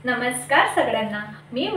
नमस्कार सगळ्यांना, मी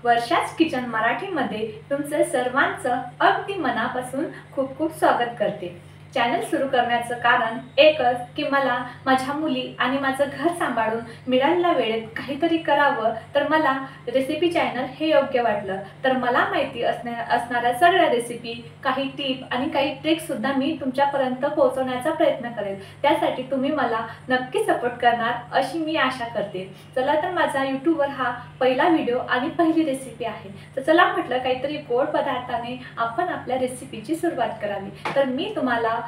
वर्षाच किचन मराठीमध्ये तुमचं सर्वांचं अगदी मनापासून खूप खूप स्वागत करते। चॅनल सुरू करण्याचं कारण एकच की मला माझ्या मुली आणि माझं घर सांभाळून मिळालेल्या वेळेत काहीतरी करावं, तर मला रेसिपी चॅनल हे योग्य वाटलं। तर मला माहिती असणाऱ्या सगळ्या रेसिपी, काही टिप आणि काही ट्रिक्स सुद्धा मी तुमच्यापर्यंत पोहोचवण्याचा प्रयत्न करेल। त्यासाठी तुम्ही मला नक्की सपोर्ट करणार अशी मी आशा करते। चला तर माझा यूट्यूबवर हा पहिला व्हिडिओ आणि पहिली रेसिपी आहे। तर चला म्हटलं काहीतरी गोड पदार्थाने आपण आपल्या रेसिपीची सुरुवात करावी। तर मी तुम्हाला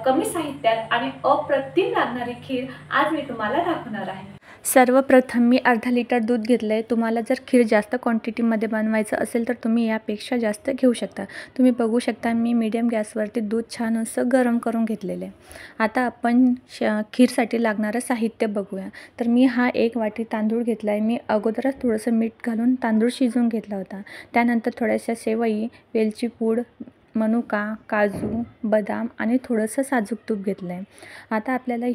कमी साहित्यात आणि अप्रतिम लागणारी खीर आज मी तुम्हाला दाखवणार आहे। सर्वप्रथम मी अर्धा लिटर दूध घेतले। तुम्हाला जर खीर जास्त क्वांटिटीमध्ये बनवायचं असेल तर तुम्ही यापेक्षा जास्त घेऊ शकता। तुम्ही बघू शकता मी मीडियम गॅसवरती दूध छान असं गरम करून घेतलेले। आता आपण खीरसाठी लागणारं साहित्य बघूया। तर मी हा 1 वाटी तांदूळ घेतला आहे। मी अगोदरच थोडंसं मीठ घालून तांदूळ शिजवून घेतला होता। त्यानंतर थोड्याशा शेवई, वेलची पूड, मनुका, काजू, बदाम आणि थोडंसं साजूक तूप घेतलं आहे। आता आपल्याला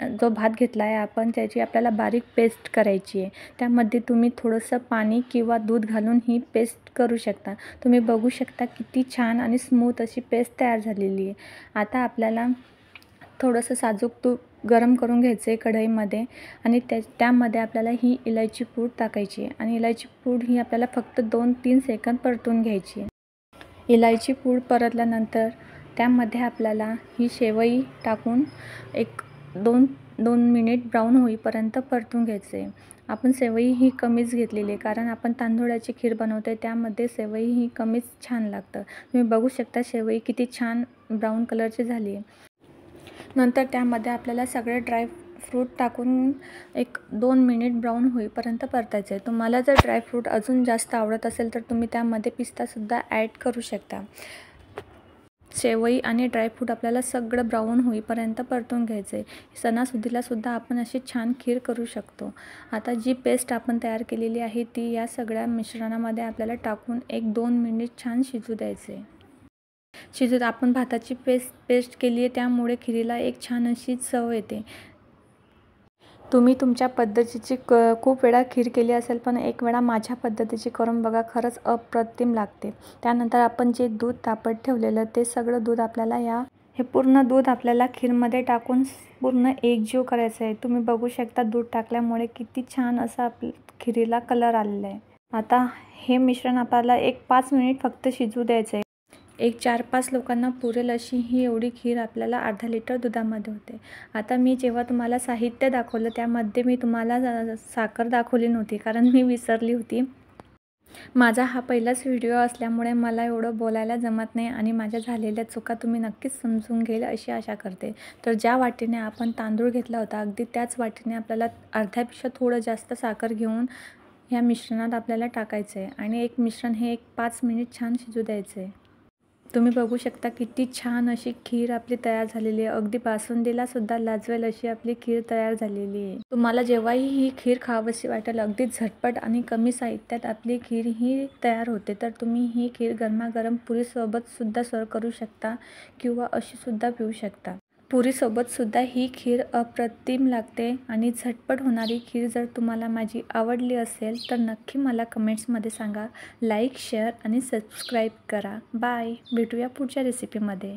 जो भात घेतला आहे आपण त्याची आपल्याला बारीक पेस्ट करायची आहे। त्यामध्ये तुम्ही थोडंसं पाणी किंवा दूध घालून ही पेस्ट करू शकता। तुम्ही बघू शकता किती छान आणि स्मूथ अशी पेस्ट तयार झालेली आहे। आता आपल्याला थोडंसं साजूक तूप गरम करून घ्यायचं आहे कढईमध्ये आणि त्यामध्ये आपल्याला ही इलायची पूड टाकायची आहे आणि इलायची पूड ही आपल्याला फक्त 2-3 सेकंद परतून घ्यायची आहे। इलायची पूड परतल्यानंतर त्यामध्ये आपल्याला ही शेवई टाकून एक 2 मिनिट ब्राऊन होईपर्यंत परतून घ्यायचे आहे। आपण शेवई ही कमीच घेतलेली आहे कारण आपण तांदूळाची खीर बनवते त्यामध्ये शेवई ही कमीच छान लागतं। तुम्ही बघू शकता शेवई किती छान ब्राऊन कलरची झाली आहे। नंतर त्यामध्ये आपल्याला सगळे ड्रायफ्रूट टाकून एक 2 मिनिट ब्राऊन होईपर्यंत परतायचं आहे। तुम्हाला जर ड्रायफ्रूट अजून जास्त आवडत असेल तर तुम्ही त्यामध्ये पिस्तासुद्धा ॲड करू शकता। शेवई आणि ड्रायफ्रूट आपल्याला सगळं ब्राऊन होईपर्यंत परतून घ्यायचं आहे। सणासुदीलासुद्धा आपण अशी छान खीर करू शकतो। आता जी पेस्ट आपण तयार केलेली आहे ती या सगळ्या मिश्रणामध्ये आपल्याला टाकून 1-2 मिनिट छान शिजू द्यायचे आहे। आपण भाताची पेस्ट केली आहे त्यामुळे खीरीला एक छान अशी चव येते। तुम्ही तुमच्या पद्धतीची खूप वेळा खीर केली असेल पण एक वेळा माझ्या पद्धतीची करून बघा, खरंच अप्रतिम लागते। त्यानंतर आपण जे दूध तापत ठेवलेलं ते सगळं दूध आपल्याला हे पूर्ण दूध आपल्याला खीरमध्ये टाकून पूर्ण एकजीव करायचं आहे। तुम्ही बघू शकता दूध टाकल्यामुळे किती छान असा आपल्या खीरीला कलर आलेला आहे। आता हे मिश्रण आपल्याला 5 मिनिट फक्त शिजू द्यायचं आहे। 4-5 लोकांना पुरेल अशी ही एवढी खीर आपल्याला अर्धा लिटर दुधामध्ये होते। आता मी जेव्हा तुम्हाला साहित्य दाखवलं त्यामध्ये मी तुम्हाला साखर दाखवली नव्हती कारण मी विसरली होती। माझा हा पहिलाच व्हिडिओ असल्यामुळे मला एवढं बोलायला जमत नाही आणि माझ्या झालेल्या चुका तुम्ही नक्कीच समजून घेईल अशी आशा करते। तर ज्या वाटीने आपण तांदूळ घेतला होता अगदी त्याच वाटीने आपल्याला अर्ध्यापेक्षा थोडं जास्त साखर घेऊन ह्या मिश्रणात आपल्याला टाकायचं आहे आणि मिश्रण हे 5 मिनिट छान शिजू द्यायचं आहे। तुम्ही बघू शकता किती छान अशी खीर आपली तयार झालेली आहे। अगदी बासुंदीलासुद्धा लाजवेल अशी आपली खीर तयार झालेली आहे। तुम्हाला जेव्हाही ही खीर खावीशी वाटेल अगदी झटपट आणि कमी साहित्यात आपली खीर ही तयार होते। तर तुम्ही ही खीर गरमागरम पुरीसोबतसुद्धा सर्व करू शकता किंवा अशीसुद्धा पिऊ शकता। पुरीसोबतसुद्धा ही खीर अप्रतिम लागते आणि झटपट होणारी खीर जर तुम्हाला माझी आवडली असेल तर नक्की मला कमेंट्समध्ये सांगा। लाईक, शेअर आणि सबस्क्राईब करा। बाय, भेटूया पुढच्या रेसिपीमध्ये।